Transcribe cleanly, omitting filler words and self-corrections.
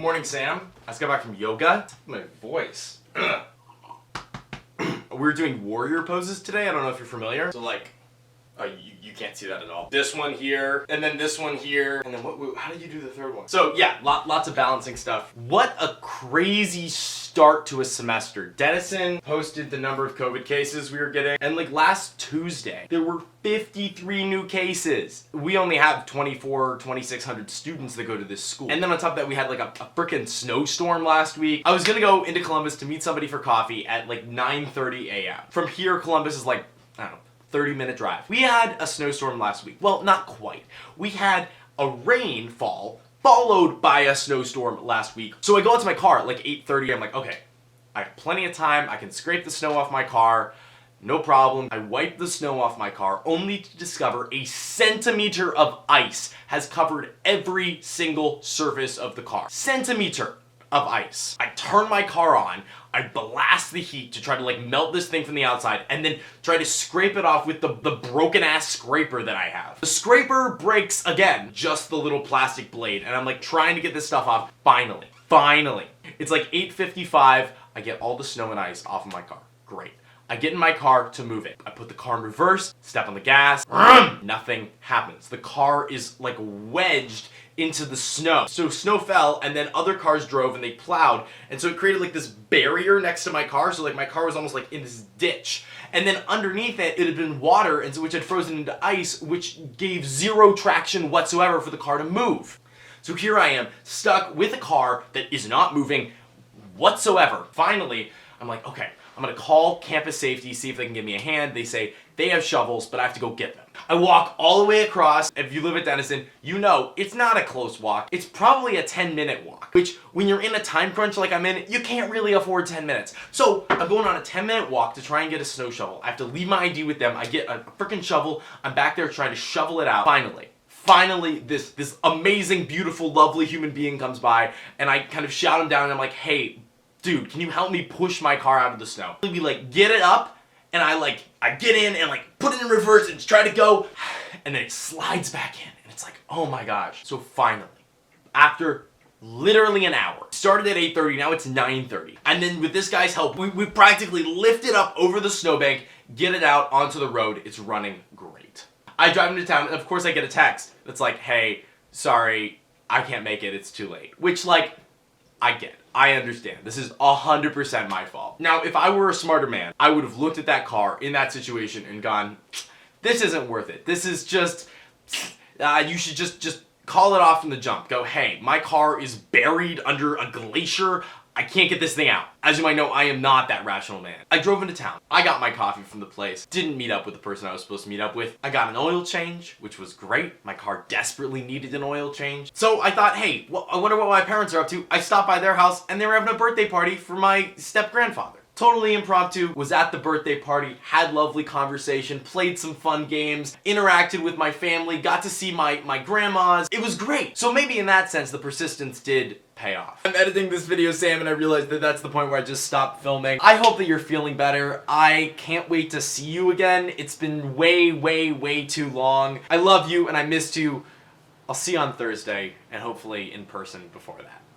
Morning, Sam. I just got back from yoga. My voice. We were doing warrior poses today. I don't know if you're familiar. So like, oh, you can't see that at all. This one here, and then this one here, and then how did you do the third one? So yeah, lots of balancing stuff. What a crazy start to a semester. Denison posted the number of COVID cases we were getting, and like last Tuesday, there were 53 new cases. We only have 2,600 students that go to this school. And then on top of that, we had like a freaking snowstorm last week. I was gonna go into Columbus to meet somebody for coffee at like 9:30 a.m. From here, Columbus is like, I don't know, 30-minute drive. We had a snowstorm last week. Well, not quite. We had a rainfall followed by a snowstorm last week. So I go out to my car at like 8:30. I'm like, okay, I have plenty of time. I can scrape the snow off my car. No problem. I wipe the snow off my car only to discover a centimeter of ice has covered every single surface of the car. Centimeter of ice. I turn my car on, I blast the heat to try to like melt this thing from the outside and then try to scrape it off with the broken ass scraper that I have. The scraper breaks again, just the little plastic blade, and I'm like trying to get this stuff off. Finally. It's like 8:55, I get all the snow and ice off of my car. Great. I get in my car to move it. I put the car in reverse, step on the gas, nothing happens. The car is like wedged into the snow. So snow fell and then other cars drove and they plowed, and so it created like this barrier next to my car, so like my car was almost like in this ditch. And then underneath it had been water, and so which had frozen into ice, which gave zero traction whatsoever for the car to move. So here I am, stuck with a car that is not moving whatsoever. Finally, I'm like, okay, I'm gonna call campus safety, see if they can give me a hand. They say they have shovels, but I have to go get them. I walk all the way across. If you live at Denison, you know it's not a close walk. It's probably a 10-minute walk, which when you're in a time crunch like I'm in, you can't really afford 10 minutes. So I'm going on a 10-minute walk to try and get a snow shovel. I have to leave my ID with them. I get a freaking shovel. I'm back there trying to shovel it out. Finally, this amazing, beautiful, lovely human being comes by, and I kind of shout him down, and I'm like, hey, dude, can you help me push my car out of the snow? We like get it up, and I get in and like put it in reverse and try to go, and then it slides back in, and it's like, oh my gosh. So finally, after literally an hour, started at 8:30, now it's 9:30, and then with this guy's help, we practically lift it up over the snowbank, get it out onto the road. It's running great. I drive into town, and of course I get a text that's like, hey, sorry, I can't make it, it's too late. Which, like, I get. I understand. This is 100% my fault. Now, if I were a smarter man, I would have looked at that car in that situation and gone, this isn't worth it. This is just, you should just call it off from the jump. Go, hey, my car is buried under a glacier. I can't get this thing out. As you might know, I am not that rational man. I drove into town. I got my coffee from the place. Didn't meet up with the person I was supposed to meet up with. I got an oil change, which was great. My car desperately needed an oil change. So I thought, hey, well, I wonder what my parents are up to. I stopped by their house and they were having a birthday party for my step-grandfather. Totally impromptu, was at the birthday party, had lovely conversation, played some fun games, interacted with my family, got to see my grandmas. It was great. So maybe in that sense, the persistence did pay off. I'm editing this video, Sam, and I realized that that's the point where I just stopped filming. I hope that you're feeling better. I can't wait to see you again. It's been way too long. I love you and I missed you. I'll see you on Thursday, and hopefully in person before that.